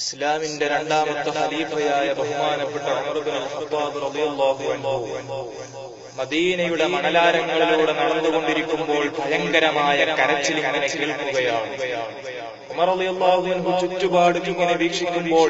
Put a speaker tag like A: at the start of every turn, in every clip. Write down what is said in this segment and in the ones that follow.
A: ഇസ്ലാമിന്റെ രണ്ടാമത്തെ ഖലീഫയായ ബഹുമാനപ്പെട്ട ഉമർ ഇബ്നുൽ ഖത്താബ് റളിയല്ലാഹു അൻഹു മദീനയുടെ മണലാരങ്ങളിലൂടെ നടന്നുകൊണ്ടിരിക്കുമ്പോൾ ഭയങ്കരമായ കരച്ചിൽ ഇങ്ങനെ കേൾക്കുകയാണ്. ഉമർ റളിയല്ലാഹു അൻഹു ചുറ്റുപാട് ഇങ്ങനെ വീക്ഷിക്കുമ്പോൾ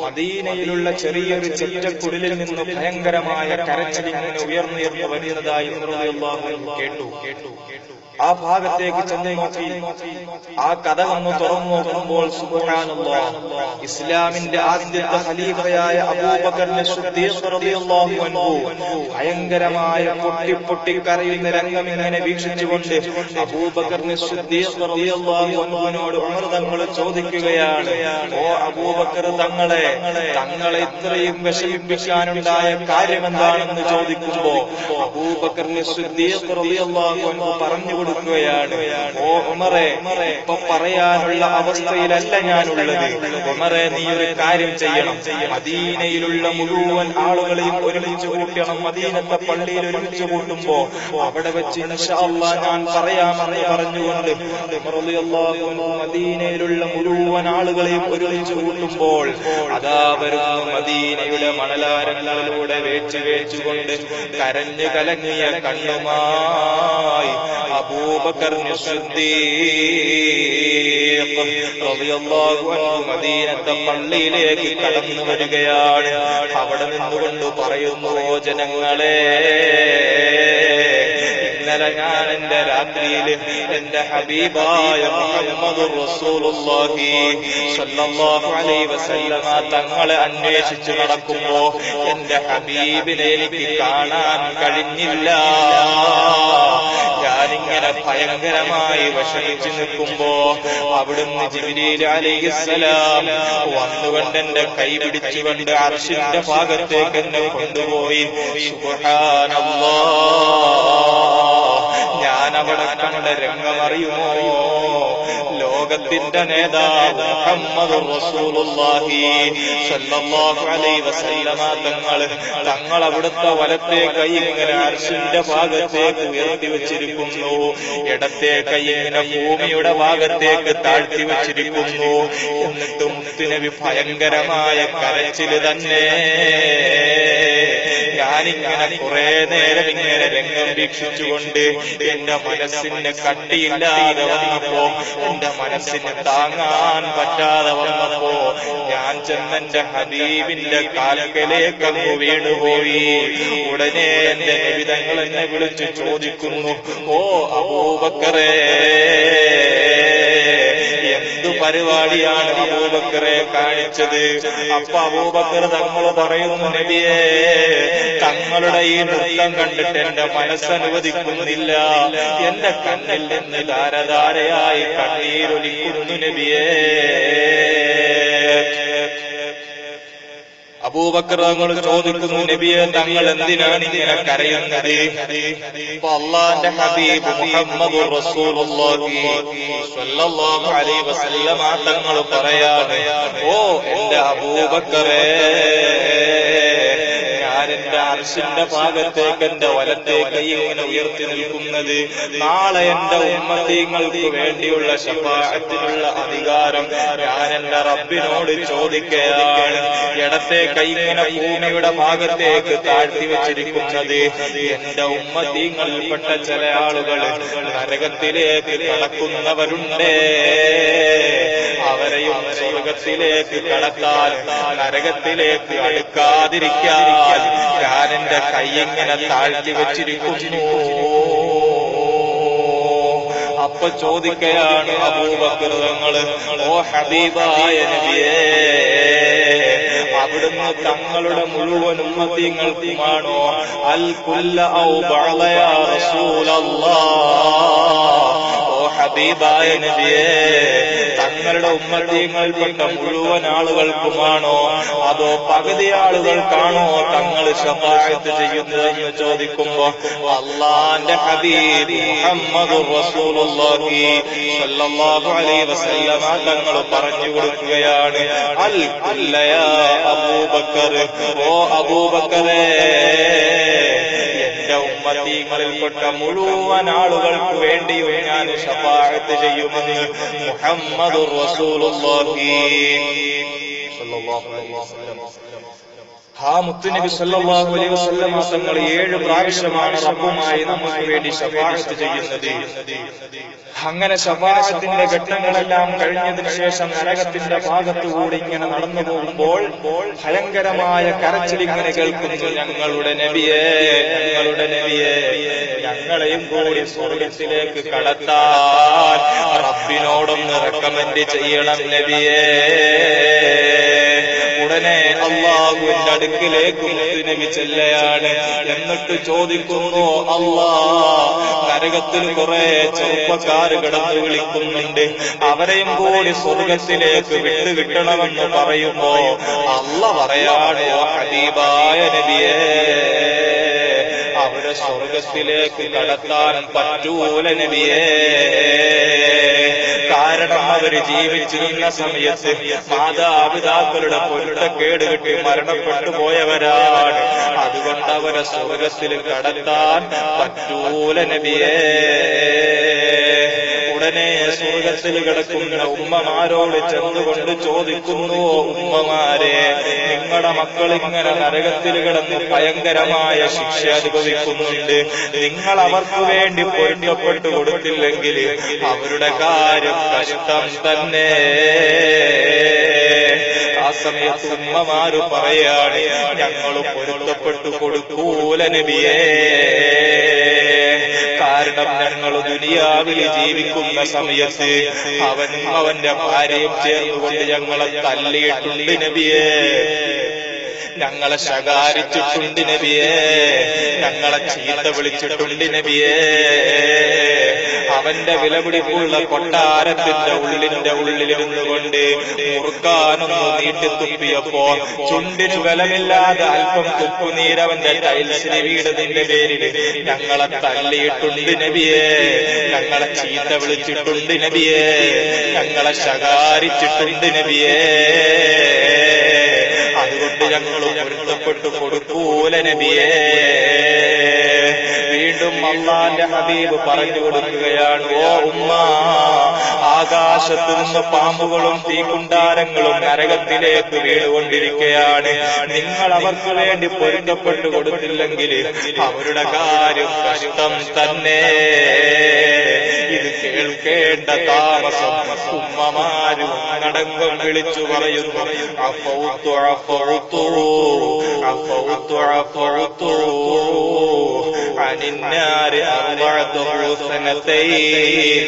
A: മദീനയിലുള്ള ചെറിയൊരു ചെറ്റക്കുടിലിൽ നിന്ന് ഭയങ്കരമായ കരച്ചിൽ ഇങ്ങനെ ഉയർന്നുയർന്നു വരുന്നതായി ഉമർ റളിയല്ലാഹു അൻഹു കേട്ടു. ആ ഭാഗത്തേക്ക് ചെന്ന് നോക്കി ആ കഥ വന്ന് തുറന്നു നോക്കുമ്പോൾ സുബ്ഹാനല്ലാഹ്, ഇസ്ലാമിന്റെ ആദ്യത്തെ ഖലീഫയായ അബൂബക്കർ സിദ്ദീഖ് റളിയല്ലാഹു അൻഹു ഭയങ്കരമായ പൊട്ടി കരയുന്ന രംഗം ഇങ്ങനെ വീക്ഷിച്ചുകൊണ്ട് അബൂബക്കർ സിദ്ദീഖ് റളിയല്ലാഹു അൻഹുവിനോട് ഉമർ തങ്ങൾ ചോദിക്കുകയാണ്, ഓ അബൂബക്കർ തങ്ങളെ ഇത്രയും വിഷമിപ്പിക്കാനുണ്ടായ കാര്യമെന്താണെന്ന് ചോദിക്കുമ്പോ അബൂബക്കർ സിദ്ദീഖ് റളിയല്ലാഹു അൻഹു പറഞ്ഞു കൊടുക്കുകയാണ്, ഓ ഉമറേ, ഇപ്പൊ പറയാനുള്ള അവസ്ഥയിലല്ല ഞാനുള്ളത്. ഉമറേ, നീ ഒരു കാര്യം ചെയ്യണം. മദീനയിലുള്ള മുഴുവൻ ആളുകളെയും ഒരുമിച്ച് കൂട്ടണം. മദീനത്തെ പള്ളിയിൽ ഒരുമിച്ച് കൂട്ടുമ്പോ അവിടെ വെച്ച് ഇൻഷാ അല്ലാഹ് ഞാൻ പറയാമെന്ന് പറഞ്ഞുകൊണ്ട് ഉമർ റളിയല്ലാഹു അൻഹു മദീനയിലുള്ള മുഴുവൻ ആളുകളെയും ഒരുമിച്ച് കൂട്ടുമ്പോൾ അതാ വരുന്നു മദീനയുടെ മണലാരങ്ങളിലൂടെ വേച്ചുകൊണ്ട് കരഞ്ഞു കലങ്ങിയ കണ്ണുമായി അബൂബക്കർ സിദ്ദീഖ് റളിയല്ലാഹു അൻഹു മദീനത്തെ പള്ളിയിലേക്ക് കടന്നു വരികയാണ്. അവിടെ നിന്നുകൊണ്ട് പറയുന്നു, ഓ ജനങ്ങളെ, ഇന്നലെ ഞാൻ എന്റെ രാത്രിയിൽ എന്റെ ഹബീബായ മുഹമ്മദുർ റസൂലുള്ളാഹി സ്വല്ലല്ലാഹു അലൈഹി വസല്ലമ തങ്ങളെ അന്വേഷിച്ചു നടക്കുമ്പോ എന്റെ ഹബീബിനെ എനിക്ക് കാണാൻ കഴിഞ്ഞില്ല. ഞാനിങ്ങനെ ഭയങ്കരമായി വിഷമിച്ചു നിൽക്കുമ്പോ അവിടുന്ന് ജിബ്രീൽ അലൈഹിസ്സലാം വന്നുകൊണ്ട് എന്റെ കൈ പിടിച്ചുകൊണ്ട് അർശിന്റെ ഭാഗത്തേക്ക് എന്നെ കൊണ്ടുപോയി. സുബ്ഹാനല്ലാഹ്, ഞാൻ അവിടെ കണ്ട രംഗമറിയുമോ? ലോകത്തിന്റെ നേതാവ് മുഹമ്മദുർ റസൂലുള്ളാഹി സ്വല്ലല്ലാഹു അലൈഹി വസല്ലമ തങ്ങൾ അവിടുത്തെ വലത്തെ കൈ ഇങ്ങനെ അർശിന്റെ ഭാഗത്തേക്ക് ഉയർത്തി വെച്ചിരിക്കുന്നു, ഇടത്തെ കൈ ഇങ്ങനെ ഭൂമിയുടെ ഭാഗത്തേക്ക് താഴ്ത്തി വെച്ചിരിക്കുന്നു. എന്നിട്ട് മുത്തുനബി ഭയങ്കരമായ കരച്ചില് തന്നെ. ഞാനിങ്ങനെ കുറെ നേരം ഇങ്ങനെ രംഗം വീക്ഷിച്ചുകൊണ്ട് എന്റെ മനസ്സിന് കട്ടിയില്ലാതെ വന്നപ്പോ, എന്റെ മനസ്സിന് താങ്ങാൻ പറ്റാതെ വന്നപ്പോ ഞാൻ ചെന്നെന്റെ ഹബീബിന്റെ കാൽക്കലേക്ക് അങ്ങ് വീണുപോയി. ഉടനെ എന്റെ നബിതങ്ങൾ എന്നെ വിളിച്ചു ചോദിക്കുന്നു, ഓ അബൂബക്കറേ, എന്തു പരിപാടിയാണ് അബൂബക്കറെ കാണിച്ചത്? അപ്പൊ അബൂബക്കർ തങ്ങൾ പറയുന്നു, നബിയേ, തങ്ങളുടെ ഈ നൃത്തം കണ്ടിട്ട് എന്റെ മനസ്സനുവദിക്കുന്നില്ല. എന്റെ കണ്ണിൽ നിന്ന് ധാരധാരയായി കണ്ണീരൊലിക്കുന്നു നബിയേ. അബൂബക്കർ തങ്ങൾ ചോദിക്കുന്നു, നബിയെ, തങ്ങൾ എന്തിനാണ് ഇങ്ങനെ കരയുന്നത്? അപ്പൊ അല്ലാഹുവിന്റെ ഹബീബ് മുഹമ്മദുർ റസൂലുള്ളാഹി സ്വല്ലല്ലാഹു അലൈഹി വസല്ലമ തങ്ങൾ പറയാണ്, ഓ എന്റെ അബൂബക്കറേ, എന്റെ അർശിന്റെ ഭാഗത്തേക്ക് എന്റെ വലത്തെ കൈ ഇങ്ങനെ ഉയർത്തി നിൽക്കുന്നത് നാളെ എന്റെ ഉമ്മത്തീങ്ങൾക്ക് വേണ്ടിയുള്ള ശഫാഅത്തിനുള്ള അധികാരം ഞാൻ എന്റെ റബ്ബിനോട് ചോദിക്കുകയാണ്. ഇടത്തെ കൈ ഇങ്ങനെ ഭൂമിയുടെ ഭാഗത്തേക്ക് താഴ്ത്തി വെച്ചിരിക്കുന്നത് എന്റെ ഉമ്മത്തീങ്ങളിൽപ്പെട്ട ചില ആളുകൾ നരകത്തിലേക്ക് കടക്കുന്നവരുണ്ട്. അവരെയും സ്വർഗത്തിലേക്ക് കടക്കാൻ, നരകത്തിലേക്ക് അടുക്കാതിരിക്കാൻ ഞാൻ എന്റെ കൈയിങ്ങനെ താഴ്ത്തി വെച്ചിരിക്കുന്നു. അപ്പൊ ചോദിക്കുകയാണ് അബൂബക്കർ തങ്ങൾ, ഓ ഹബീബായ നബിയേ, അവിടുന്ന് തങ്ങളുടെ മുഴുവൻ ഉമ്മത്തീങ്ങൾക്കുമാണോ അൽ കുല്ല ഔ ബഅദ യാ റസൂലല്ലാഹ്? ഓ ഹബീബായ നബിയേ, തങ്ങളുടെ ഉമ്മത്തീങ്ങൾപ്പെട്ട മുഴുവൻ ആളുകൾക്കുമാണോ അതോ പകുതി ആളുകൾക്കാണോ തങ്ങൾ ശഫാഅത്ത് ചെയ്യുന്നതെന്ന് ചോദിക്കുമ്പോ അല്ലാഹുവിന്റെ ഹബീബ് മുഹമ്മദുർ റസൂലുള്ളാഹി സ്വല്ലല്ലാഹു അലൈഹി വസല്ലമ തങ്ങൾ പറഞ്ഞു കൊടുക്കുകയാണ്, അൽ കുല്ല യാ അബൂബക്കർ, ഓ അബൂബക്കറേ, എന്റെ ഉമ്മത്തികളിൽപ്പെട്ട മുഴുവൻ ആളുകൾക്ക് വേണ്ടിയും ഞാൻ ശഫാഅത്ത് ചെയ്യുമെന്ന് മുഹമ്മദുർ റസൂലുള്ളാഹി സ്വല്ലല്ലാഹു അലൈഹി വസല്ലം. ആ മുത്തുനബി സല്ലല്ലാഹു അലൈഹി വസല്ലം തങ്ങൾ 7 പ്രാവശ്യമാണ് റബ്ബുമായി നമുക്ക് വേണ്ടി ശഫാഅത്ത് ചെയ്യുന്നത്. അങ്ങനെ ശഫാഅത്തിന്റെ ഘട്ടങ്ങളെല്ലാം കഴിഞ്ഞതിന് ശേഷം നരകത്തിന്റെ ഭാഗത്തുകൂടി ഇങ്ങനെ നടന്നു പോകുമ്പോൾ ഭയങ്കരമായ കരച്ചിലിങ്ങനെ കേൾക്കുന്നു. ഞങ്ങളുടെ നബിയേ, ഞങ്ങളുടെ നബിയേ, ഞങ്ങളെയും കൂടി സ്വർഗത്തിലേക്ക് കടത്താൻ റബ്ബിനോടൊന്ന് റെക്കമെൻഡ് ചെയ്യണം നബിയേ. ഉടനെ അല്ലാഹുവിന്റെ അടുക്കിലേക്ക് മുത്തുനബി ചെല്ലയാണ്. എന്നിട്ട് ചോദിക്കുന്നു, നരകത്തിൽ കുറെ ചെറുപ്പക്കാർ കിടന്നു വിളിക്കുന്നുണ്ട്, അവരെയും കൂടി സ്വർഗത്തിലേക്ക് വിട്ടുകിട്ടണമെന്ന് പറയുമ്പോ പറയാണോ ഹബീബായ നബിയേ, അവരെ സ്വർഗത്തിലേക്ക് കടത്താൻ പറ്റൂല നബിയേ. കാരണം അവര് ജീവിച്ചിരുന്ന സമയത്ത് മാതാപിതാക്കളുടെ പൊരുത്തക്കേട് കിട്ടി മരണപ്പെട്ടു പോയവരാണ്. അതുകൊണ്ട് അവരെ സ്വർഗത്തിൽ കടത്താൻ പറ്റൂല നബിയേ. ഉടനെ സ്വർഗത്തിൽ കിടക്കുന്ന ഉമ്മമാരോട് ചെന്നുകൊണ്ട് ചോദിക്കുന്നു, ഉമ്മമാരെ, നിങ്ങളുടെ മക്കൾ ഇങ്ങനെ നരകത്തിൽ കിടന്ന് ഭയങ്കരമായ ശിക്ഷ അനുഭവിക്കുന്നുണ്ട്, നിങ്ങൾ അവർക്ക് വേണ്ടി പൊരുത്തപ്പെട്ടു കൊടുത്തില്ലെങ്കിൽ അവരുടെ കാര്യം കഷ്ടം തന്നെ. ആ സമയത്ത് ഉമ്മമാര് പറയാണ്, ഞങ്ങൾ പൊരുത്തപ്പെട്ടു കൊടുക്കൂല നബിയേ. കാരണം ഞങ്ങൾ ദുനിയാവിൽ ജീവിക്കുന്ന സമയത്ത് അവനും അവന്റെ ഭാര്യയും ചേർന്നുകൊണ്ട് ഞങ്ങളെ തല്ലിയിട്ടുണ്ട് നബിയേ, ഞങ്ങളെ ശകാരിച്ചിട്ടുണ്ട് നബിയേ, ഞങ്ങളെ ചീത്ത വിളിച്ചിട്ടുണ്ട് നബിയേ. അവന്റെ വിലപിടിപ്പുള്ള കൊട്ടാരത്തിന്റെ ഉള്ളിലിരുന്നു കൊണ്ട് മുറുക്കാനൊന്ന് നീട്ടിത്തുപ്പിയപ്പോ ചുണ്ടിന് ബലമില്ലാതെ അല്പം തുപ്പുനീരവന്റെ ടൈൽസിന് വീടതിന്റെ പേരിൽ ഞങ്ങളെ തല്ലിയിട്ടുണ്ട് നബിയേ, ഞങ്ങളെ ചീത്ത വിളിച്ചിട്ടുണ്ട് നബിയേ, ഞങ്ങളെ ശകാരിച്ചിട്ടുണ്ട് നബിയേ. അതുകൊണ്ട് ഞങ്ങൾ പൊരുത്തപ്പെട്ടു കൊടുക്കൂല നബിയേ. വീണ്ടും അല്ലാഹുവിന്റെ ഹബീബ് പറഞ്ഞു കൊടുക്കുകയാണ്, ഓ ഉമ്മ, ആകാശത്ത് നിന്ന് പാമ്പുകളും തീക്കുണ്ടാരങ്ങളും നരകത്തിലേക്ക് വീണുകൊണ്ടിരിക്കുകയാണ്. നിങ്ങൾ അവർക്ക് വേണ്ടി പൊരുത്തപ്പെട്ടു കൊടുത്തില്ലെങ്കിൽ അവരുടെ കാര്യം കഷ്ടം തന്നെ. ഇത് കേൾക്കേണ്ട താമസം ഉമ്മമാരും അടങ്കം വിളിച്ചു പറയുന്നു, അഫൗതു അഫൗതു അഫൗതു അഫൗതു അനിന്നാരി അർബഅതു സനതൈൻ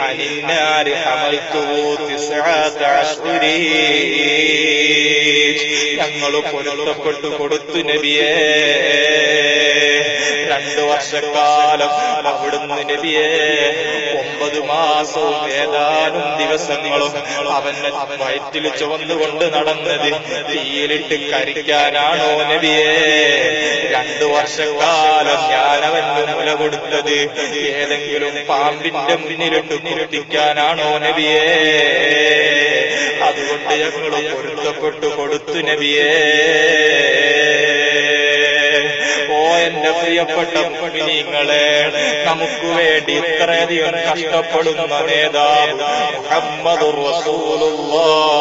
A: അനിന്നാരി ഹമൽതു 9 അശ്ഹുരീ. ഞങ്ങൾ പൊരുത്തപ്പെട്ടു കൊടുത്തു നബിയേ. 2 വർഷക്കാലം അവിടുന്ന് നബിയേ 9 മാസവും ഏതാനും ദിവസങ്ങളും അവന്റെ വയറ്റിൽ ചുവന്നുകൊണ്ട് നടന്നത് തീയിലിട്ട് കരിക്കാനാണോ നബിയേ? 2 വർഷക്കാലം ഞാനവന് മുല കൊടുത്തത് ഏതെങ്കിലും പാമ്പിന്റെ മുന്നിലിട്ട് കുത്തിക്കാനാണോ നബിയേ? അതുകൊണ്ട് ഞങ്ങൾ പൊരുത്തപ്പെട്ടു കൊടുത്തു നബിയേ. ഓ എന്റെ പ്രിയപ്പെട്ട മുഅ്മിനീങ്ങളെ, നമുക്ക് വേണ്ടി ഇത്രയധികം കഷ്ടപ്പെടുന്ന നേതാവ് മുഹമ്മദുർ റസൂലുള്ളാഹ്.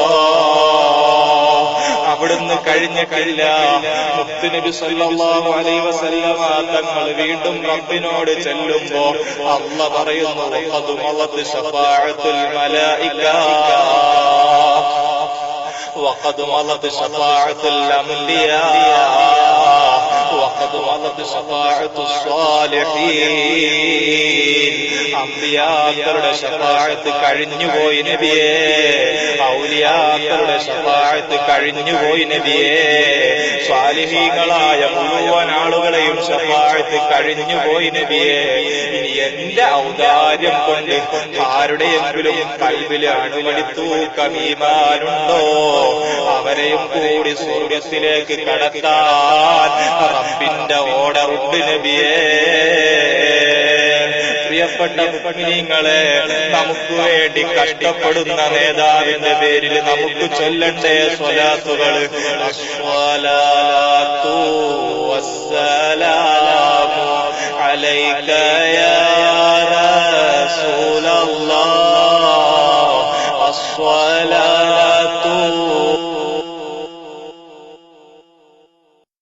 A: അവിടുന്ന് കഴിഞ്ഞിട്ടില്ല. മുത്തുനബി സല്ലല്ലാഹു അലൈഹി വസല്ലമ തങ്ങൾ വീണ്ടും റബ്ബിനോട് ചെല്ലുമ്പോ അല്ലാഹ് പറയുന്നു, ഖദ് മളത് ശഫാഅത്തുൽ മലായിക വഖദ് മളത് ശഫാഅത്തുൽ അംബിയാ വഖദ് മളത് ശഫാഅത്തുസ് സാലിഹീൻ. അംബിയാക്കളുടെ ശഫാഅത്ത് കഴിഞ്ഞുപോയി നബിയേ. ഔലിയാക്കളുടെ ശഫാഅത്ത് കഴിഞ്ഞുപോയി നബിയേ. സ്വാലിഹീങ്ങളായ മുഴുവൻ ആളുകളെയും ശഫാഅത്ത് കഴിഞ്ഞുപോയി നബിയേ. ഇനി എന്റെ ഔദാര്യം കൊണ്ട് ആരുടെയെങ്കിലും കൽബില് അണുമണി തൂക്കം ഈമാനുണ്ടോ അവരെയും കൂടി സ്വർഗത്തിലേക്ക് കടത്താൻ റബ്ബിന്റെ ഓർഡറുണ്ട് നബിയേ. പ്രിയപ്പെട്ട മുഅ്മിനീങ്ങളെ, നമുക്ക് വേണ്ടി കഷ്ടപ്പെടുന്ന നേതാവിന്റെ പേരിൽ നമുക്ക് ചൊല്ലണ്ടേ സ്വലാത്തുകൾ. അസ്സലാത്തു വസ്സലാമു عليك يا رسول الله الصلاة